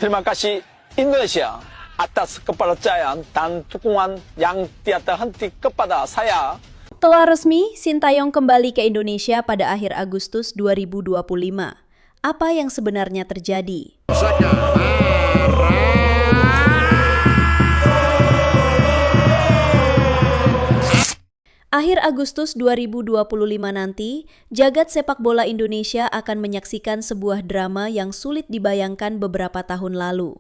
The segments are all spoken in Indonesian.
Terima kasih Indonesia atas kepercayaan dan dukungan yang tiada henti kepada saya. Telah resmi, Sintayong kembali ke Indonesia pada akhir Agustus 2025. Apa yang sebenarnya terjadi? Akhir Agustus 2025 nanti, jagat sepak bola Indonesia akan menyaksikan sebuah drama yang sulit dibayangkan beberapa tahun lalu.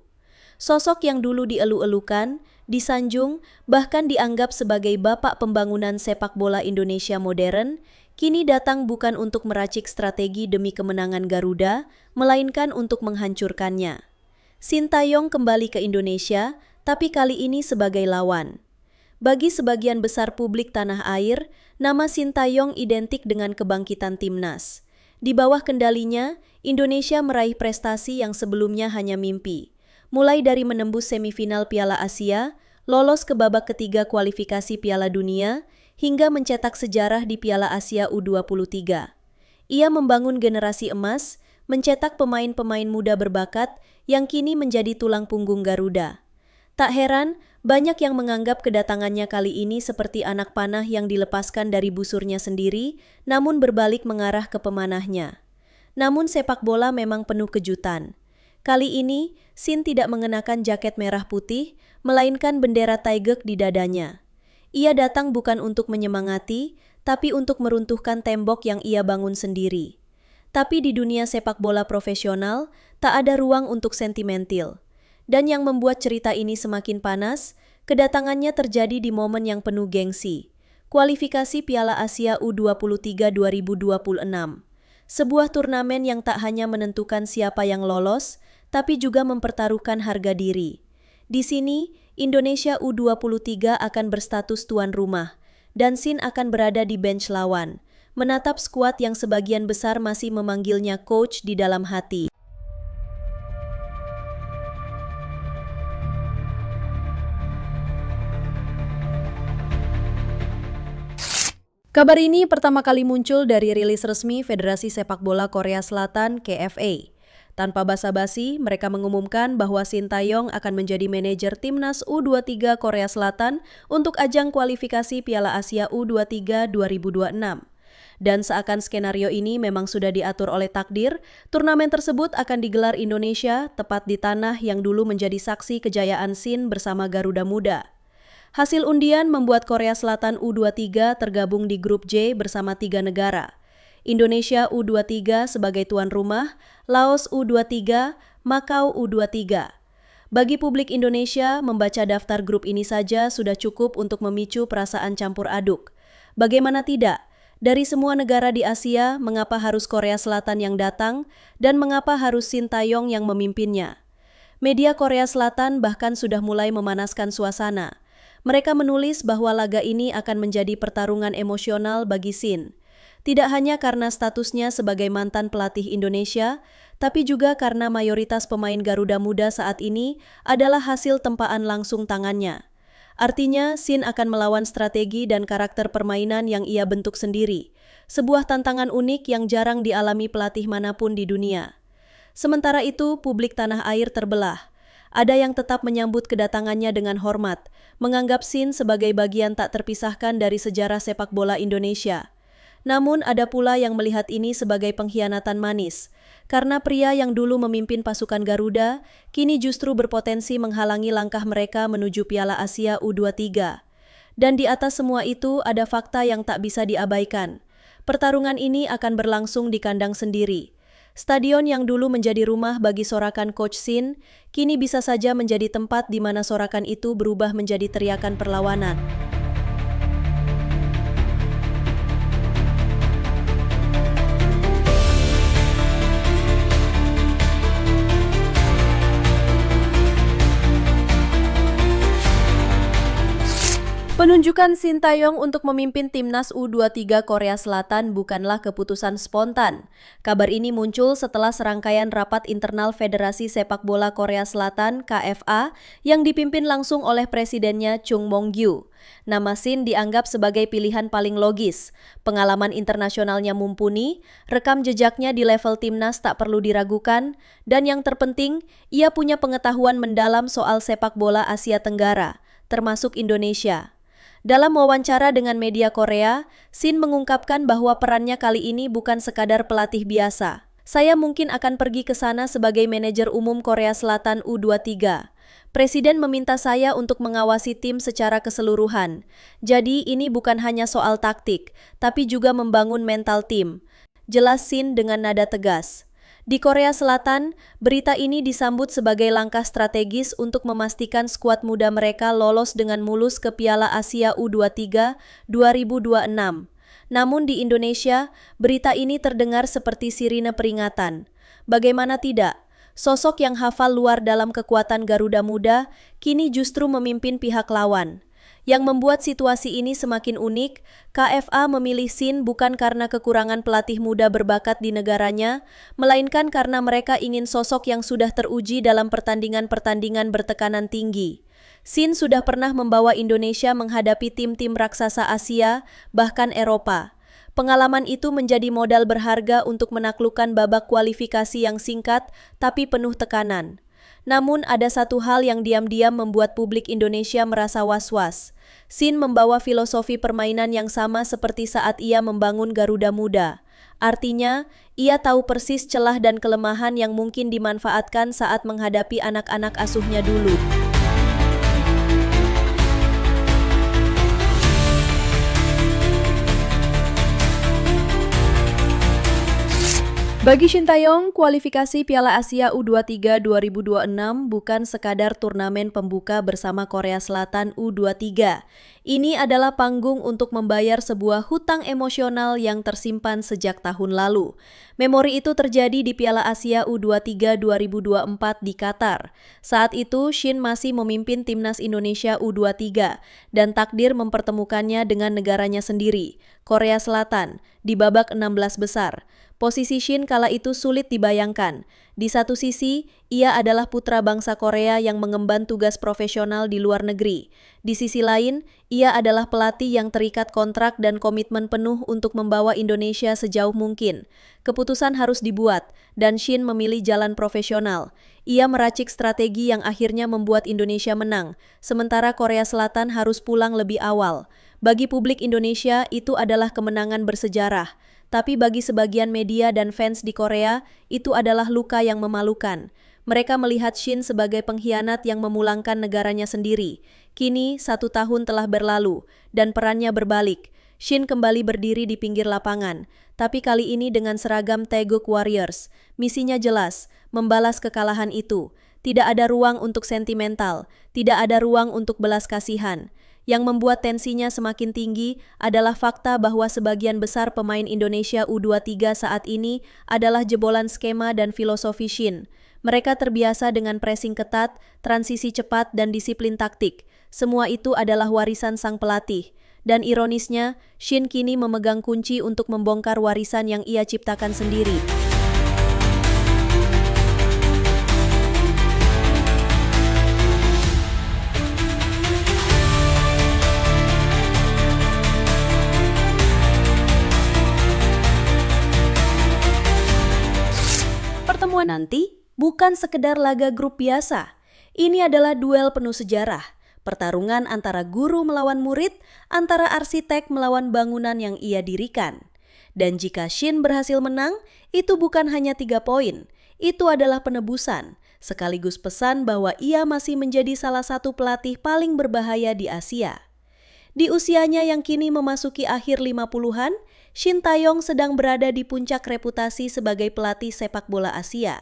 Sosok yang dulu dielu-elukan, disanjung, bahkan dianggap sebagai bapak pembangunan sepak bola Indonesia modern, kini datang bukan untuk meracik strategi demi kemenangan Garuda, melainkan untuk menghancurkannya. Sintayong kembali ke Indonesia, tapi kali ini sebagai lawan. Bagi sebagian besar publik tanah air, nama Sintayong identik dengan kebangkitan timnas. Di bawah kendalinya, Indonesia meraih prestasi yang sebelumnya hanya mimpi. Mulai dari menembus semifinal Piala Asia, lolos ke babak ketiga kualifikasi Piala Dunia, hingga mencetak sejarah di Piala Asia U23. Ia membangun generasi emas, mencetak pemain-pemain muda berbakat yang kini menjadi tulang punggung Garuda. Tak heran, banyak yang menganggap kedatangannya kali ini seperti anak panah yang dilepaskan dari busurnya sendiri, namun berbalik mengarah ke pemanahnya. Namun sepak bola memang penuh kejutan. Kali ini, Sin tidak mengenakan jaket merah putih, melainkan bendera Taegek di dadanya. Ia datang bukan untuk menyemangati, tapi untuk meruntuhkan tembok yang ia bangun sendiri. Tapi di dunia sepak bola profesional, tak ada ruang untuk sentimental. Dan yang membuat cerita ini semakin panas, kedatangannya terjadi di momen yang penuh gengsi. Kualifikasi Piala Asia U23 2026. Sebuah turnamen yang tak hanya menentukan siapa yang lolos, tapi juga mempertaruhkan harga diri. Di sini, Indonesia U23 akan berstatus tuan rumah, dan Sin akan berada di bench lawan, menatap skuad yang sebagian besar masih memanggilnya coach di dalam hati. Kabar ini pertama kali muncul dari rilis resmi Federasi Sepak Bola Korea Selatan (KFA). Tanpa basa-basi, mereka mengumumkan bahwa Sintayong akan menjadi manajer timnas U23 Korea Selatan untuk ajang kualifikasi Piala Asia U23 2026. Dan seakan skenario ini memang sudah diatur oleh takdir, turnamen tersebut akan digelar Indonesia tepat di tanah yang dulu menjadi saksi kejayaan Sin bersama Garuda Muda. Hasil undian membuat Korea Selatan U23 tergabung di grup J bersama 3 negara. Indonesia U23 sebagai tuan rumah, Laos U23, Makau U23. Bagi publik Indonesia, membaca daftar grup ini saja sudah cukup untuk memicu perasaan campur aduk. Bagaimana tidak? Dari semua negara di Asia, mengapa harus Korea Selatan yang datang dan mengapa harus Sintayong yang memimpinnya? Media Korea Selatan bahkan sudah mulai memanaskan suasana. Mereka menulis bahwa laga ini akan menjadi pertarungan emosional bagi Sin. Tidak hanya karena statusnya sebagai mantan pelatih Indonesia, tapi juga karena mayoritas pemain Garuda Muda saat ini adalah hasil tempaan langsung tangannya. Artinya, Sin akan melawan strategi dan karakter permainan yang ia bentuk sendiri. Sebuah tantangan unik yang jarang dialami pelatih manapun di dunia. Sementara itu, publik tanah air terbelah. Ada yang tetap menyambut kedatangannya dengan hormat, menganggap Sin sebagai bagian tak terpisahkan dari sejarah sepak bola Indonesia. Namun ada pula yang melihat ini sebagai pengkhianatan manis, karena pria yang dulu memimpin pasukan Garuda, kini justru berpotensi menghalangi langkah mereka menuju Piala Asia U23. Dan di atas semua itu ada fakta yang tak bisa diabaikan. Pertarungan ini akan berlangsung di kandang sendiri. Stadion yang dulu menjadi rumah bagi sorakan Coach Sin, kini bisa saja menjadi tempat di mana sorakan itu berubah menjadi teriakan perlawanan. Penunjukan Shin Tae-yong untuk memimpin timnas U23 Korea Selatan bukanlah keputusan spontan. Kabar ini muncul setelah serangkaian rapat internal Federasi Sepak Bola Korea Selatan (KFA) yang dipimpin langsung oleh presidennya Chung Mong-gyu. Nama Shin dianggap sebagai pilihan paling logis. Pengalaman internasionalnya mumpuni, rekam jejaknya di level timnas tak perlu diragukan, dan yang terpenting, ia punya pengetahuan mendalam soal sepak bola Asia Tenggara, termasuk Indonesia. Dalam wawancara dengan media Korea, Shin mengungkapkan bahwa perannya kali ini bukan sekadar pelatih biasa. Saya mungkin akan pergi ke sana sebagai manajer umum Korea Selatan U23. Presiden meminta saya untuk mengawasi tim secara keseluruhan. Jadi ini bukan hanya soal taktik, tapi juga membangun mental tim. Jelas Shin dengan nada tegas. Di Korea Selatan, berita ini disambut sebagai langkah strategis untuk memastikan skuad muda mereka lolos dengan mulus ke Piala Asia U23 2026. Namun di Indonesia, berita ini terdengar seperti sirine peringatan. Bagaimana tidak? Sosok yang hafal luar dalam kekuatan Garuda Muda kini justru memimpin pihak lawan. Yang membuat situasi ini semakin unik, KFA memilih Shin bukan karena kekurangan pelatih muda berbakat di negaranya, melainkan karena mereka ingin sosok yang sudah teruji dalam pertandingan-pertandingan bertekanan tinggi. Shin sudah pernah membawa Indonesia menghadapi tim-tim raksasa Asia, bahkan Eropa. Pengalaman itu menjadi modal berharga untuk menaklukkan babak kualifikasi yang singkat tapi penuh tekanan. Namun ada satu hal yang diam-diam membuat publik Indonesia merasa was-was. Shin membawa filosofi permainan yang sama seperti saat ia membangun Garuda Muda. Artinya, ia tahu persis celah dan kelemahan yang mungkin dimanfaatkan saat menghadapi anak-anak asuhnya dulu. Bagi Shin Tae-yong, kualifikasi Piala Asia U23 2026 bukan sekadar turnamen pembuka bersama Korea Selatan U23. Ini adalah panggung untuk membayar sebuah hutang emosional yang tersimpan sejak tahun lalu. Memori itu terjadi di Piala Asia U23 2024 di Qatar. Saat itu, Shin masih memimpin timnas Indonesia U23 dan takdir mempertemukannya dengan negaranya sendiri, Korea Selatan, di babak 16 besar. Posisi Shin kala itu sulit dibayangkan. Di satu sisi, ia adalah putra bangsa Korea yang mengemban tugas profesional di luar negeri. Di sisi lain, ia adalah pelatih yang terikat kontrak dan komitmen penuh untuk membawa Indonesia sejauh mungkin. Keputusan harus dibuat, dan Shin memilih jalan profesional. Ia meracik strategi yang akhirnya membuat Indonesia menang, sementara Korea Selatan harus pulang lebih awal. Bagi publik Indonesia, itu adalah kemenangan bersejarah. Tapi bagi sebagian media dan fans di Korea, itu adalah luka yang memalukan. Mereka melihat Shin sebagai pengkhianat yang memulangkan negaranya sendiri. Kini, 1 tahun telah berlalu, dan perannya berbalik. Shin kembali berdiri di pinggir lapangan, tapi kali ini dengan seragam Taeguk Warriors. Misinya jelas, membalas kekalahan itu. Tidak ada ruang untuk sentimental, tidak ada ruang untuk belas kasihan. Yang membuat tensinya semakin tinggi adalah fakta bahwa sebagian besar pemain Indonesia U23 saat ini adalah jebolan skema dan filosofi Shin. Mereka terbiasa dengan pressing ketat, transisi cepat, dan disiplin taktik. Semua itu adalah warisan sang pelatih. Dan ironisnya, Shin kini memegang kunci untuk membongkar warisan yang ia ciptakan sendiri. Pertemuan nanti bukan sekedar laga grup biasa. Ini adalah duel penuh sejarah. Pertarungan antara guru melawan murid, antara arsitek melawan bangunan yang ia dirikan. Dan jika Shin berhasil menang, itu bukan hanya 3 poin. Itu adalah penebusan, sekaligus pesan bahwa ia masih menjadi salah satu pelatih paling berbahaya di Asia. Di usianya yang kini memasuki akhir 50-an, Shin Tae-yong sedang berada di puncak reputasi sebagai pelatih sepak bola Asia.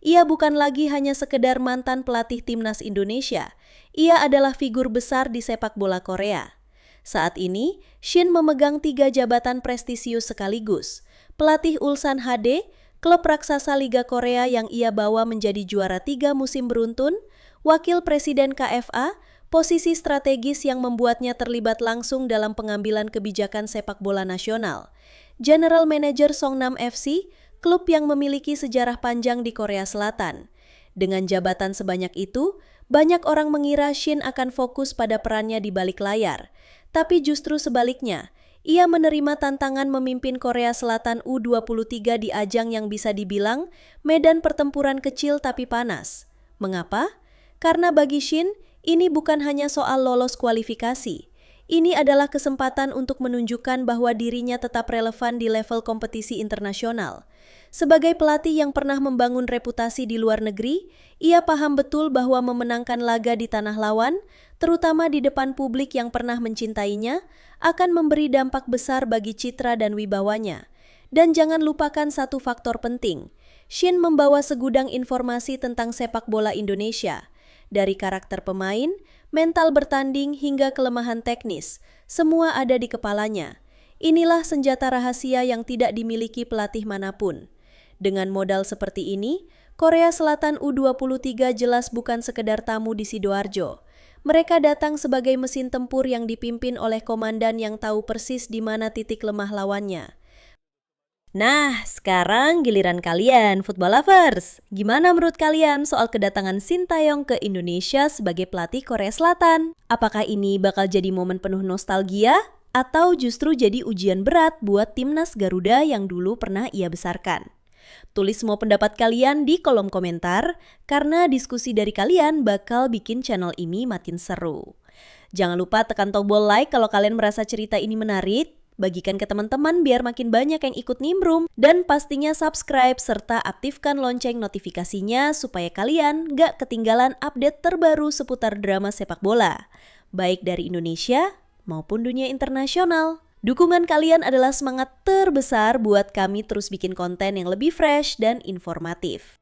Ia bukan lagi hanya sekedar mantan pelatih timnas Indonesia, ia adalah figur besar di sepak bola Korea. Saat ini, Shin memegang 3 jabatan prestisius sekaligus. Pelatih Ulsan HD, klub raksasa Liga Korea yang ia bawa menjadi juara 3 musim beruntun, wakil presiden KFA, posisi strategis yang membuatnya terlibat langsung dalam pengambilan kebijakan sepak bola nasional. General Manager Songnam FC, klub yang memiliki sejarah panjang di Korea Selatan. Dengan jabatan sebanyak itu, banyak orang mengira Shin akan fokus pada perannya di balik layar. Tapi justru sebaliknya, ia menerima tantangan memimpin Korea Selatan U23 di ajang yang bisa dibilang medan pertempuran kecil tapi panas. Mengapa? Karena bagi Shin, ini bukan hanya soal lolos kualifikasi. Ini adalah kesempatan untuk menunjukkan bahwa dirinya tetap relevan di level kompetisi internasional. Sebagai pelatih yang pernah membangun reputasi di luar negeri, ia paham betul bahwa memenangkan laga di tanah lawan, terutama di depan publik yang pernah mencintainya, akan memberi dampak besar bagi citra dan wibawanya. Dan jangan lupakan satu faktor penting, Shin membawa segudang informasi tentang sepak bola Indonesia. Dari karakter pemain, mental bertanding hingga kelemahan teknis, semua ada di kepalanya. Inilah senjata rahasia yang tidak dimiliki pelatih manapun. Dengan modal seperti ini, Korea Selatan U23 jelas bukan sekedar tamu di Sidoarjo. Mereka datang sebagai mesin tempur yang dipimpin oleh komandan yang tahu persis di mana titik lemah lawannya. Nah, sekarang giliran kalian, football lovers. Gimana menurut kalian soal kedatangan Sintayong ke Indonesia sebagai pelatih Korea Selatan? Apakah ini bakal jadi momen penuh nostalgia? Atau justru jadi ujian berat buat timnas Garuda yang dulu pernah ia besarkan? Tulis semua pendapat kalian di kolom komentar, karena diskusi dari kalian bakal bikin channel ini makin seru. Jangan lupa tekan tombol like kalau kalian merasa cerita ini menarik. Bagikan ke teman-teman biar makin banyak yang ikut nimbrung. Dan pastinya subscribe serta aktifkan lonceng notifikasinya supaya kalian gak ketinggalan update terbaru seputar drama sepak bola, baik dari Indonesia maupun dunia internasional. Dukungan kalian adalah semangat terbesar buat kami terus bikin konten yang lebih fresh dan informatif.